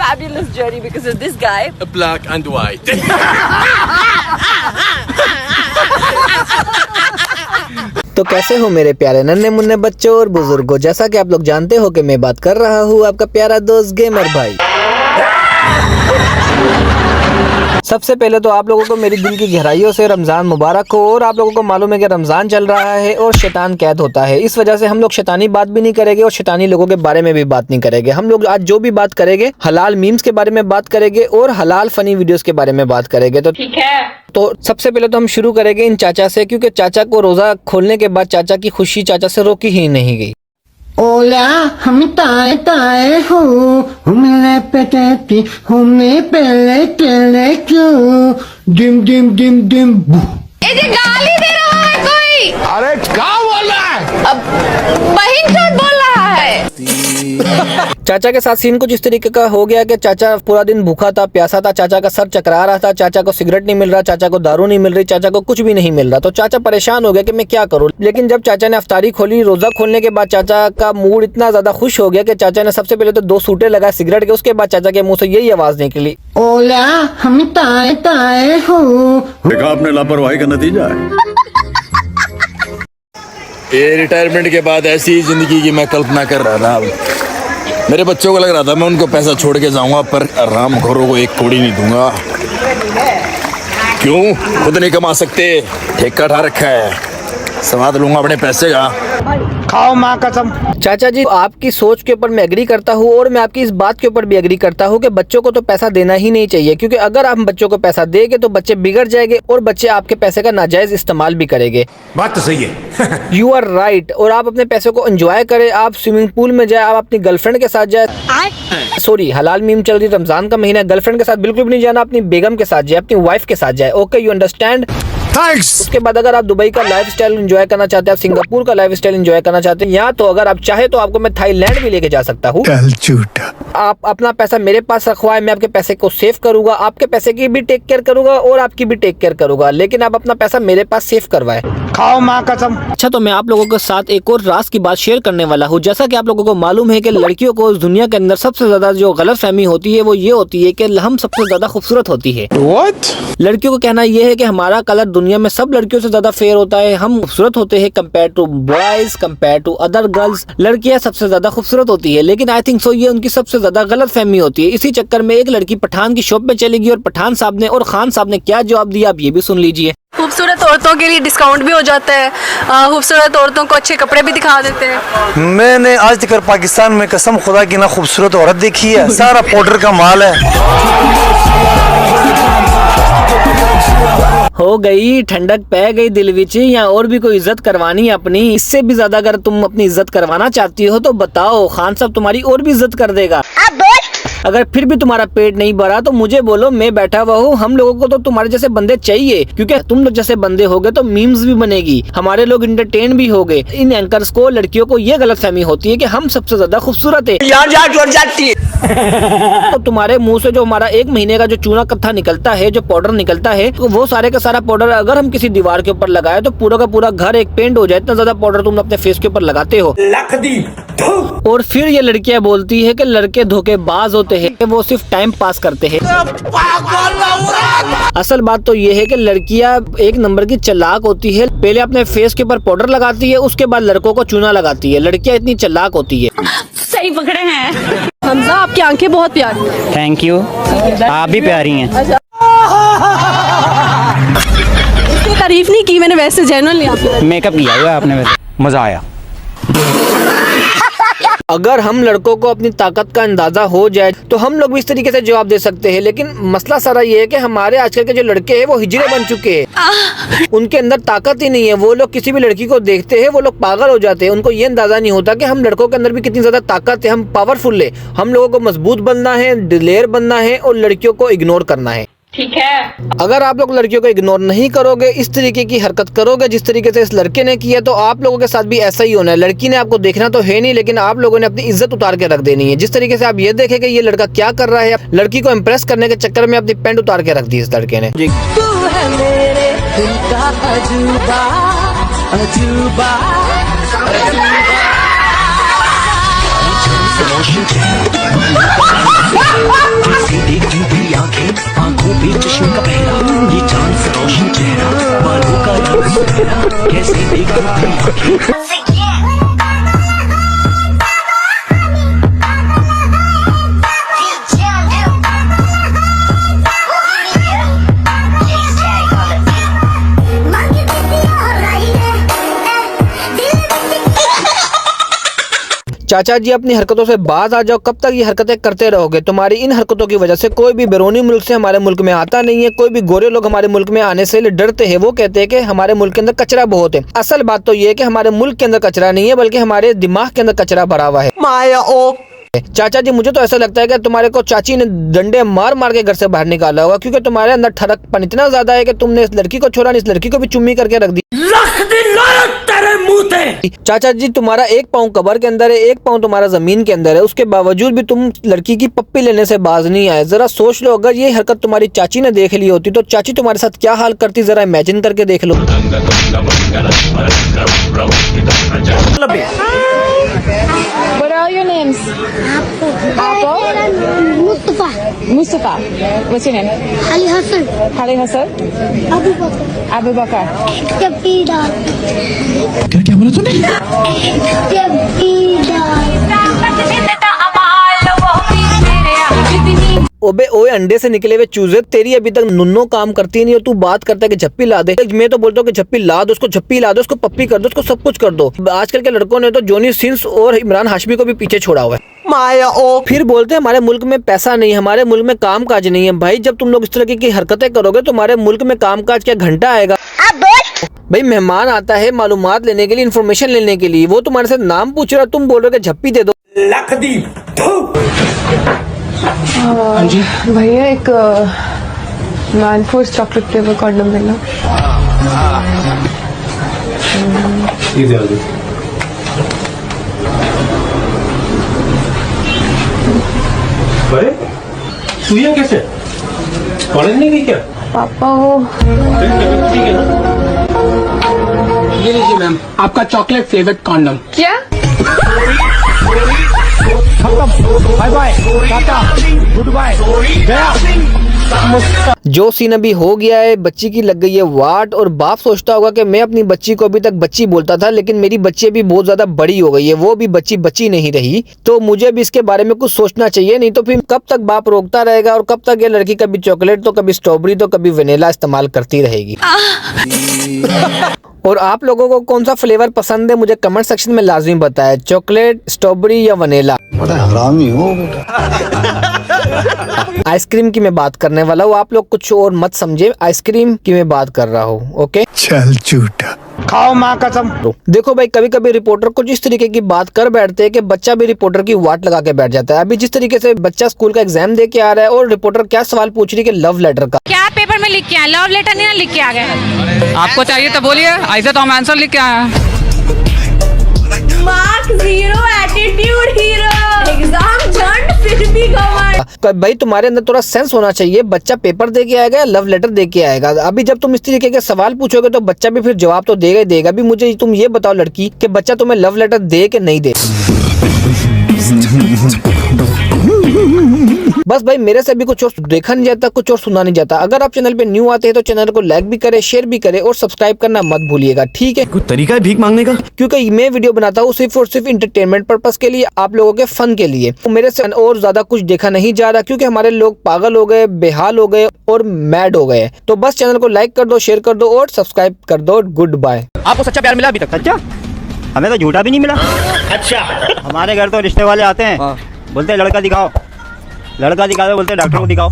fabulous journey because of this guy. Black and white. तो कैसे हो मेरे प्यारे नन्हे मुन्ने बच्चों और बुजुर्गों, जैसा कि आप लोग जानते हो कि मैं बात कर रहा हूँ आपका प्यारा दोस्त गेमर भाई। सबसे पहले तो आप लोगों को मेरी दिल की गहराइयों से रमज़ान मुबारक हो। और आप लोगों को मालूम है कि रमज़ान चल रहा है और शैतान कैद होता है, इस वजह से हम लोग शैतानी बात भी नहीं करेंगे और शैतानी लोगों के बारे में भी बात नहीं करेंगे। हम लोग आज जो भी बात करेंगे हलाल मीम्स के बारे में बात करेंगे और हलाल फनी वीडियोस के बारे में बात करेंगे। तो ठीक है, तो सबसे पहले तो हम शुरू करेंगे इन चाचा से, क्योंकि चाचा को रोज़ा खोलने के बाद चाचा की खुशी चाचा से रोकी ही नहीं गई। ओला हम ताए ताए हो हमले पेटेती हमने पहले पहले क्यों डिम डिम डिम डिम। ये गाली दे रहा है कोई। अरे क्या बोल रहा है? अब बहिन चोट बोल रहा है। चाचा के साथ सीन कुछ इस तरीके का हो गया कि चाचा पूरा दिन भूखा था, प्यासा था, चाचा का सर चकरा रहा था, चाचा को सिगरेट नहीं मिल रहा, चाचा को दारू नहीं मिल रही, चाचा को कुछ भी नहीं मिल रहा। तो चाचा परेशान हो गया कि मैं क्या करूं। लेकिन जब चाचा ने अफ्तारी खोली, रोजा खोलने के बाद चाचा का मूड इतना ज्यादा खुश हो गया कि चाचा ने सबसे पहले तो 2 सूटे लगाए सिगरेट के। उसके बाद चाचा के मुंह से यही आवाज निकली, ओला हम ताए ताए हो। देखा आपने लापरवाही का नतीजा है। ये रिटायरमेंट के बाद ऐसी जिंदगी की मैं कल्पना कर रहा था। मेरे बच्चों को लग रहा था मैं उनको पैसा छोड़ के जाऊंगा, पर हरामखोरों को एक कौड़ी नहीं दूंगा। क्यों? खुद नहीं कमा सकते, ठेका उठा रखा है, स्वाद लूंगा अपने पैसे का। खाओ माँ कसम। चाचा जी, आपकी सोच के ऊपर मैं एग्री करता हूँ और मैं आपकी इस बात के ऊपर भी एग्री करता हूँ कि बच्चों को तो पैसा देना ही नहीं चाहिए, क्योंकि अगर आप बच्चों को पैसा देंगे तो बच्चे बिगड़ जाएंगे और बच्चे आपके पैसे का नाजायज इस्तेमाल भी करेंगे। बात तो सही है। You are right. और आप अपने पैसे को एंजॉय करें, आप स्विमिंग पूल में जाए, आप अपनी गर्लफ्रेंड के साथ जाए। सॉरी, हलाल मीम चल रही, रमजान का महीना, गर्लफ्रेंड के साथ बिल्कुल भी नहीं जाना, अपनी बेगम के साथ जाए, अपनी वाइफ के साथ जाए। Okay, you understand? थैंक्स। उसके बाद अगर आप दुबई का लाइफस्टाइल एंजॉय करना चाहते हैं, आप सिंगापुर का लाइफस्टाइल एंजॉय करना चाहते हैं, या तो अगर आप चाहे तो आपको मैं थाईलैंड भी लेके जा सकता हूँ। आप अपना पैसा मेरे पास रखवाए, मैं आपके पैसे को सेव करूंगा, आपके पैसे की भी टेक केयर करूंगा और आपकी भी टेक केयर करूंगा, लेकिन आप अपना पैसा मेरे पास सेव करवाए। खाओ माँ कसम। अच्छा, तो मैं आप लोगों के साथ एक और राज की बात शेयर करने वाला हूँ। जैसा कि आप लोगों को मालूम है कि लड़कियों को इस दुनिया के अंदर सबसे ज्यादा जो गलतफहमी होती है वो ये होती है कि हम सबसे ज्यादा खूबसूरत होती है। What? लड़कियों को कहना यह है कि हमारा कलर दुनिया में सब लड़कियों से ज्यादा फेयर होता है, हम खूबसूरत होते हैं compare to boys, compare to other girls. लड़कियां सबसे ज्यादा खूबसूरत होती है, लेकिन आई थिंक सो ये उनकी सबसे ज्यादा गलत फहमी होती है। इसी चक्कर में एक लड़की पठान की शॉप में चली गई और पठान साहब ने और खान साहब ने क्या जवाब दिया आप ये भी सुन लीजिए। खूबसूरत औरतों के लिए डिस्काउंट भी हो जाता है, खूबसूरत औरतों को अच्छे कपड़े भी दिखा देते हैं। मैंने आज तक पाकिस्तान में कसम खुदा की ना खूबसूरत औरत देखी है, सारा पाउडर का माल है। हो गई ठंडक पै गई दिल विच, या और भी कोई इज्जत करवानी है अपनी? इससे भी ज्यादा अगर तुम अपनी इज्जत करवाना चाहती हो तो बताओ, खान साहब तुम्हारी और भी इज्जत कर देगा। अगर फिर भी तुम्हारा पेट नहीं भरा तो मुझे बोलो, मैं बैठा हुआ हूँ। हम लोगों को तो तुम्हारे जैसे बंदे चाहिए, क्योंकि तुम लोग जैसे बंदे होगे तो मीम्स भी बनेगी, हमारे लोग इंटरटेन भी होंगे। इन एंकर्स को, लड़कियों को ये गलतफहमी होती है कि हम सबसे ज्यादा खूबसूरत है। तो तुम्हारे मुंह से जो हमारा 1 महीने का जो चूना कत्था निकलता है, जो पाउडर निकलता है, तो वो सारे का सारा पाउडर अगर हम किसी दीवार के ऊपर लगाए तो पूरा का पूरा घर एक पेंट हो जाए। इतना ज्यादा पाउडर तुम अपने फेस के ऊपर लगाते हो। और फिर ये लड़कियां बोलती है कि लड़के धोखेबाज होते हैं, वो सिर्फ टाइम पास करते हैं। असल बात तो ये है कि लड़कियां 1 नंबर की चालाक होती है। पहले अपने फेस के ऊपर पाउडर लगाती है, उसके बाद लड़कों को चूना लगाती है। लड़कियां इतनी चालाक होती है। सही पकड़े हैं हमजा, आपकी आंखें बहुत प्यारी हैं। थैंक यू, आप भी प्यारी हैं। इसकी तारीफ नहीं की मैंने, वैसे जेन्युइनली मेकअप किया हुआ है आपने, वैसे मजा आया। अगर हम लड़कों को अपनी ताकत का अंदाजा हो जाए तो हम लोग भी इस तरीके से जवाब दे सकते हैं, लेकिन मसला सारा ये है कि हमारे आजकल के जो लड़के हैं वो हिजड़े बन चुके हैं। उनके अंदर ताकत ही नहीं है। वो लोग किसी भी लड़की को देखते हैं वो लोग पागल हो जाते हैं। उनको ये अंदाजा नहीं होता कि हम लड़कों के अंदर भी कितनी ज्यादा ताकत है, हम पावरफुल है। हम लोगों को मजबूत बनना है, दिलेर बनना है और लड़कियों को इग्नोर करना है। ठीक है। अगर आप लोग लड़कियों को इग्नोर नहीं करोगे, इस तरीके की हरकत करोगे जिस तरीके से इस लड़के ने किया, तो आप लोगों के साथ भी ऐसा ही होना है। लड़की ने आपको देखना तो है नहीं, लेकिन आप लोगों ने अपनी इज्जत उतार के रख देनी है। जिस तरीके से आप ये देखें कि ये लड़का क्या कर रहा है, लड़की को इम्प्रेस करने के चक्कर में अपनी पैंट उतार के रख दी इस लड़के ने। तू है मेरे दिल का अजूबा, अजूबा, अजूबा। चाचा जी अपनी हरकतों से बाज आ जाओ, कब तक ये हरकतें करते रहोगे? तुम्हारी इन हरकतों की वजह से कोई भी बैरूनी मुल्क से हमारे मुल्क में आता नहीं है, कोई भी गोरे लोग हमारे मुल्क में आने से डरते हैं। वो कहते हैं कि हमारे मुल्क के अंदर कचरा बहुत है। असल बात तो ये है कि हमारे मुल्क के अंदर कचरा नहीं है, बल्कि हमारे दिमाग के अंदर कचरा भरा हुआ है। माया ओ चाचा जी, मुझे तो ऐसा लगता है कि तुम्हारे को चाची ने डंडे मार मार के घर से बाहर निकाला होगा, क्योंकि तुम्हारे अंदर ठरकपन इतना ज्यादा है कि तुमने इस लड़की को छोड़ा नहीं, इस लड़की को भी चुम्मी करके रख दी। तेरे मुंह पे। चाचा जी, तुम्हारा एक पाँव कब्र के अंदर है, एक पाँव तुम्हारा जमीन के अंदर है, उसके बावजूद भी तुम लड़की की पप्पी लेने से बाज नहीं आए। जरा सोच लो, अगर ये हरकत तुम्हारी चाची ने देख ली होती तो चाची तुम्हारे साथ क्या हाल करती, जरा इमेजिन करके देख लो। What are your names? Mustafa. Mustafa. What's your name? Ali Hassan. Ali Hassan. Abu Bakr. Abu Bakar. Kapida. क्या बोला तूने? Kapida. ओबे ओए, अंडे से निकले हुए चूजे, तेरी अभी तक नुन्नो काम करती नहीं हो, तू बात करता है कि झप्पी ला दे। मैं तो बोलता हूँ कि झप्पी ला दो, उसको झप्पी ला दो, उसको पप्पी कर दो, उसको सब कुछ कर दो। आजकल के लड़कों ने तो जॉनी सिंस और इमरान हाशमी को भी पीछे छोड़ा हुआ है। माया ओ फिर बोलते हैं हमारे मुल्क में पैसा नहीं है, हमारे मुल्क में काम काज नहीं है। भाई, जब तुम लोग इस तरह की हरकतें करोगे तो हमारे मुल्क में काम काज क्या घंटा आएगा? भाई, मेहमान आता है मालूमात लेने के लिए, इन्फॉर्मेशन लेने के लिए, वो तुम्हारे साथ नाम पूछ रहा है, तुम बोल रहे हो कि झप्पी दे दो। भैया एक man force chocolate flavour condom देना। अरे सुइया कैसे? कॉलेज नहीं गई क्या? पापा वो ठीक है ना? ये लीजिए मैम, आपका चॉकलेट फ्लेवर्ड कॉन्डम। क्या? Bye bye, tata, goodbye, गया। जो सीन अभी हो गया है, बच्ची की लग गई है वाट, और बाप सोचता होगा कि मैं अपनी बच्ची को अभी तक बच्ची बोलता था, लेकिन मेरी बच्ची अभी बहुत ज्यादा बड़ी हो गई है, वो भी बच्ची नहीं रही। तो मुझे भी इसके बारे में कुछ सोचना चाहिए, नहीं तो फिर कब तक बाप रोकता रहेगा और कब तक ये लड़की कभी चॉकलेट तो कभी स्ट्रॉबेरी तो कभी वेनिला इस्तेमाल करती रहेगी। और आप लोगों को कौन सा फ्लेवर पसंद है मुझे कमेंट सेक्शन में लाजमी बताएं, चॉकलेट, स्ट्रॉबेरी या वनीला। बड़ा हरामी हो बेटा। आइसक्रीम की मैं बात करने वाला हूँ, आप लोग कुछ और मत समझे, आइसक्रीम की मैं बात कर रहा हूँ। ओके, चल झूठा। खाओ माँ कसम। देखो भाई, कभी कभी रिपोर्टर कुछ इस तरीके की बात कर बैठते हैं कि बच्चा भी रिपोर्टर की वाट लगा के बैठ जाता है। अभी जिस तरीके से बच्चा स्कूल का एग्जाम दे के आ रहा है और रिपोर्टर क्या सवाल पूछ रही है कि लव लेटर का। क्या पेपर में लिख के आए? लव लेटर नहीं ना लिख के आ गए। आपको चाहिए तो बोलिए, ऐसे तो हम आंसर लिख के आए हैं। Mark zero, attitude hero, exam झंड फिर भी घमंड। भाई, तुम्हारे अंदर थोड़ा सेंस होना चाहिए। बच्चा पेपर दे के आएगा या लव लेटर दे के आएगा? अभी जब तुम इस तरीके के सवाल पूछोगे तो बच्चा भी फिर जवाब तो देगा ही देगा। अभी मुझे तुम ये बताओ लड़की कि बच्चा तुम्हें लव लेटर दे के नहीं दे। बस भाई, मेरे से भी कुछ और देखा नहीं जाता, कुछ और सुना नहीं जाता। अगर आप चैनल पे न्यू आते हैं तो चैनल को लाइक भी करें, शेयर भी करें और सब्सक्राइब करना मत भूलिएगा, ठीक है? कुछ तरीका है भीख मांगने का? क्योंकि मैं वीडियो बनाता हूँ सिर्फ और सिर्फ इंटरटेनमेंट पर्पस के लिए, आप लोगों के फन के लिए। तो मेरे से और ज्यादा कुछ देखा नहीं जा रहा, क्योंकि हमारे लोग पागल हो गए, बेहाल हो गए और मैड हो गए। तो बस चैनल को लाइक कर दो, शेयर कर दो और सब्सक्राइब कर दो। Goodbye. आपको सच्चा प्यार मिला अभी तक? सच्चा? हमें तो झूठा भी नहीं मिला। अच्छा, हमारे घर तो रिश्ते वाले आते हैं, बोलते हैं लड़का दिखाओ, लड़का दिखाओ, बोलते हैं डॉक्टर को दिखाओ।